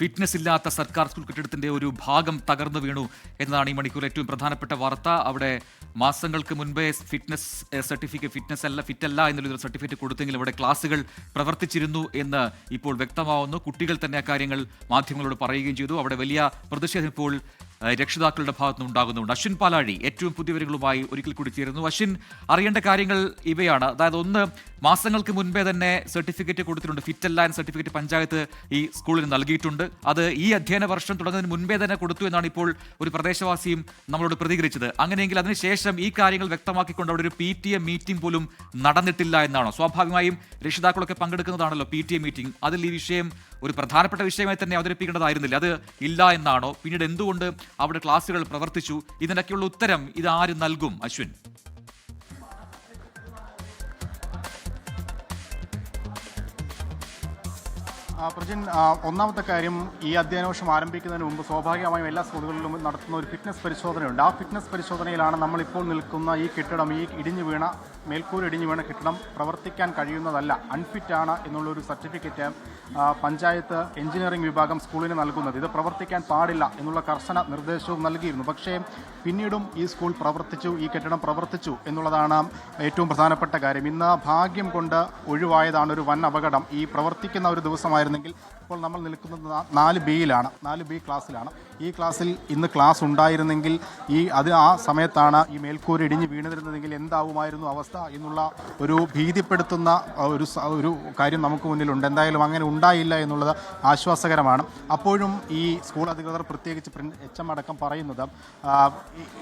Fitness ഇല്ലാത്ത സർക്കാർ school കെട്ടിടത്തിന്റെ ഒരു ഭാഗം തകർന്നു വീണു എന്നതാണ് ഈ മണിക്കൂർ ഏറ്റവും പ്രധാനപ്പെട്ട വാർത്ത. അവിടെ മാസങ്ങൾക്ക് മുൻപേ ഫിറ്റ്നസ് സർട്ടിഫിക്കറ്റ് ഫിറ്റല്ല എന്നുള്ള സർട്ടിഫിക്കറ്റ് കൊടുത്തെങ്കിലും അവിടെ ക്ലാസുകൾ പ്രവർത്തിച്ചിരുന്നു എന്ന് ഇപ്പോൾ വ്യക്തമാവുന്നു. കുട്ടികൾ തന്നെ അക്കാര്യങ്ങൾ മാധ്യമങ്ങളോട് പറയുകയും ചെയ്തു. അവിടെ വലിയ പ്രതിഷേധം ഇപ്പോൾ രക്ഷിതാക്കളുടെ ഭാഗത്തുനിന്ന് ഉണ്ടാകുന്നുണ്ട്. അശ്വിൻ പാലാഴി ഏറ്റവും പുതിയ വിവരങ്ങളുമായി ഒരിക്കൽ കൂടി ചേരുന്നു. അശ്വിൻ, അറിയേണ്ട കാര്യങ്ങൾ ഇവയാണ്. അതായത് ഒന്ന്, മാസങ്ങൾക്ക് മുൻപേ തന്നെ സർട്ടിഫിക്കറ്റ് കൊടുത്തിട്ടുണ്ട്. ഫിറ്റല്ല എന്ന സർട്ടിഫിക്കറ്റ് പഞ്ചായത്ത് ഈ സ്കൂളിന് നൽകിയിട്ടുണ്ട്. അത് ഈ അധ്യയന വർഷം തുടങ്ങുന്നതിന് മുൻപേ തന്നെ കൊടുത്തു എന്നാണ് ഇപ്പോൾ ഒരു പ്രദേശവാസിയും നമ്മളോട് പ്രതികരിച്ചത്. അങ്ങനെയെങ്കിൽ അതിനുശേഷം ഈ കാര്യങ്ങൾ വ്യക്തമാക്കിക്കൊണ്ട് അവിടെ ഒരു PTA മീറ്റിംഗ് പോലും നടന്നിട്ടില്ല എന്നാണോ? സ്വാഭാവികമായും രക്ഷിതാക്കളൊക്കെ പങ്കെടുക്കുന്നതാണല്ലോ PTA മീറ്റിംഗ്. അതിൽ ഈ വിഷയം ഒരു പ്രധാനപ്പെട്ട വിഷയമായി തന്നെ അവതരിപ്പിക്കേണ്ടതായിരുന്നില്ല. അത് ഇല്ല എന്നാണോ? പിന്നീട് എന്തുകൊണ്ട് അവിടെ ക്ലാസുകൾ പ്രവർത്തിച്ചു? ഇതിനൊക്കെയുള്ള ഉത്തരം ഇത് ആര് നൽകും? അശ്വിൻ, പ്രജിൻ, ഒന്നാമത്തെ കാര്യം, ഈ അധ്യയന വർഷം ആരംഭിക്കുന്നതിന് മുമ്പ് സ്വാഭാവികമായും എല്ലാ സ്കൂളുകളിലും നടത്തുന്ന ഒരു ഫിറ്റ്നസ് പരിശോധനയുണ്ട്. ആ ഫിറ്റ്നസ് പരിശോധനയിലാണ് നമ്മളിപ്പോൾ നിൽക്കുന്ന ഈ കെട്ടിടം, ഈ മേൽക്കൂര ഇടിഞ്ഞു വീണ കെട്ടിടം പ്രവർത്തിക്കാൻ കഴിയുന്നതല്ല, അൺഫിറ്റാണ് എന്നുള്ളൊരു സർട്ടിഫിക്കറ്റ് പഞ്ചായത്ത് എഞ്ചിനീയറിംഗ് വിഭാഗം സ്കൂളിന് നൽകുന്നത്. ഇത് പ്രവർത്തിക്കാൻ പാടില്ല എന്നുള്ള കർശന നിർദ്ദേശവും നൽകിയിരുന്നു. പക്ഷേ പിന്നീടും ഈ സ്കൂൾ പ്രവർത്തിച്ചു, ഈ കെട്ടിടം പ്രവർത്തിച്ചു എന്നുള്ളതാണ് ഏറ്റവും പ്രധാനപ്പെട്ട കാര്യം. ഇന്ന് ഭാഗ്യം കൊണ്ട് ഒഴിവായതാണ് ഒരു വൻ അപകടം. ഈ പ്രവർത്തിക്കുന്ന ഒരു ദിവസമായിരുന്നെങ്കിൽ ഇപ്പോൾ നമ്മൾ നിൽക്കുന്നത് 4B-യിലാണ്, 4B ക്ലാസ്സിലാണ്. ഈ ക്ലാസ്സിൽ ഇന്ന് ക്ലാസ് ഉണ്ടായിരുന്നെങ്കിൽ ആ സമയത്താണ് ഈ മേൽക്കൂര ഇടിഞ്ഞ് വീണിരുന്നതെങ്കിൽ എന്താവുമായിരുന്നു അവസ്ഥ എന്നുള്ള ഒരു ഭീതിപ്പെടുത്തുന്ന ഒരു കാര്യം നമുക്ക് മുന്നിലുണ്ട്. എന്തായാലും അങ്ങനെ ഉണ്ടായില്ല എന്നുള്ളത് ആശ്വാസകരമാണ്. അപ്പോഴും ഈ സ്കൂൾ അധികൃതർ, പ്രത്യേകിച്ച് HM അടക്കം പറയുന്നത്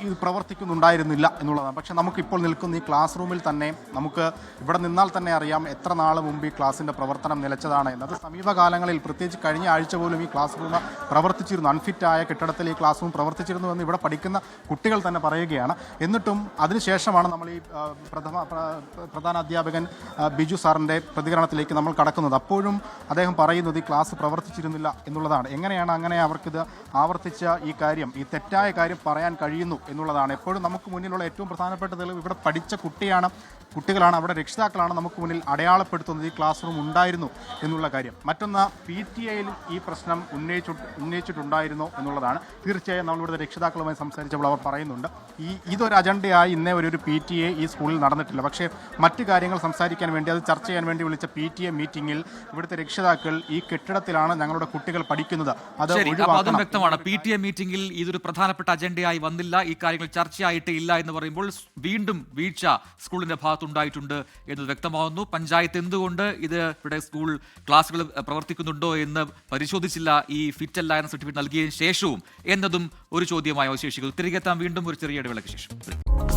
ഇത് പ്രവർത്തിക്കുന്നുണ്ടായിരുന്നില്ല എന്നുള്ളതാണ്. പക്ഷേ നമുക്കിപ്പോൾ നിൽക്കുന്ന ഈ ക്ലാസ് റൂമിൽ തന്നെ നമുക്ക് ഇവിടെ നിന്നാൽ തന്നെ അറിയാം എത്ര നാൾ മുമ്പ് ഈ ക്ലാസ്സിൻ്റെ പ്രവർത്തനം നിലച്ചതാണ് എന്നത്. സമീപകാലങ്ങളിൽ, പ്രത്യേകിച്ച് കഴിഞ്ഞ ആഴ്ച പോലും ഈ ക്ലാസ് റൂം പ്രവർത്തിച്ചിരുന്നു. അൺഫിറ്റായ കെട്ടിടത്തിൽ ഈ ക്ലാസ് റൂം പ്രവർത്തിച്ചിരുന്നു എന്ന് ഇവിടെ പഠിക്കുന്ന കുട്ടികൾ തന്നെ പറയുകയാണ്. എന്നിട്ടും അതിനുശേഷമാണ് നമ്മൾ ഈ പ്രധാന അധ്യാപകൻ ബിജു സാറിൻ്റെ പ്രതികരണത്തിലേക്ക് നമ്മൾ കടക്കുന്നത്. അപ്പോഴും അദ്ദേഹം പറയുന്നത് ഈ ക്ലാസ് പ്രവർത്തിച്ചിരുന്നില്ല എന്നുള്ളതാണ്. എങ്ങനെയാണ് അങ്ങനെ അവർക്കിത് ആവർത്തിച്ച ഈ തെറ്റായ കാര്യം പറയാൻ കഴിയുന്നു എന്നുള്ളതാണ് എപ്പോഴും നമുക്ക് മുന്നിലുള്ള ഏറ്റവും പ്രധാനപ്പെട്ട തെളിവ്. ഇവിടെ പഠിച്ച കുട്ടികളാണ്, അവിടെ രക്ഷിതാക്കളാണ് നമുക്ക് മുന്നിൽ അടയാളപ്പെടുത്തുന്നത് ഈ ക്ലാസ് റൂം ഉണ്ടായിരുന്നു എന്നുള്ള കാര്യം. മറ്റൊന്ന്, PTA-യിൽ ഈ പ്രശ്നം ഉന്നയിച്ചിട്ടുണ്ടായിരുന്നോ എന്നുള്ളതാണ്. തീർച്ചയായും നമ്മളിവിടെ രക്ഷിതാക്കളുമായി സംസാരിച്ചപ്പോൾ അവർ പറയുന്നുണ്ട് ഇതൊരു അജണ്ടയായി ഇന്നേ ഒരു PTA ഈ സ്കൂളിൽ നടന്നിട്ടില്ല. പക്ഷേ മറ്റു കാര്യങ്ങൾ സംസാരിക്കാൻ വേണ്ടി, അത് ചർച്ച ചെയ്യാൻ വേണ്ടി വിളിച്ച PTA മീറ്റിംഗിൽ ഇവിടുത്തെ രക്ഷിതാക്കൾ ഈ കെട്ടിടത്തിലാണ് ഞങ്ങളുടെ കുട്ടികൾ പഠിക്കുന്നത്, അത് അതും വ്യക്തമാണ്. PTA മീറ്റിംഗിൽ ഇതൊരു പ്രധാനപ്പെട്ട അജണ്ടയായി വന്നില്ല, ഈ കാര്യങ്ങൾ ചർച്ചയായിട്ട് ഇല്ല എന്ന് പറയുമ്പോൾ വീണ്ടും വീഴ്ച സ്കൂളിന്റെ ഭാഗത്തുണ്ടായിട്ടുണ്ട് എന്ന് വ്യക്തമാവുന്നു. പഞ്ചായത്ത് എന്തുകൊണ്ട് ഇവിടെ സ്കൂൾ ക്ലാസുകൾ പ്രവർത്തിക്കുന്നുണ്ടോ എന്ന് പരിശോധിച്ചില്ല ഈ ഫിറ്റല്ല എന്ന സർട്ടിഫിക്കറ്റ് നൽകിയതിനു ശേഷവും എന്നതും ഒരു ചോദ്യമായി അവശേഷിക്കുന്നു. തിരികെ എത്താൻ വീണ്ടും ഒരു ചെറിയ ഇടവേളയ്ക്ക് ശേഷം.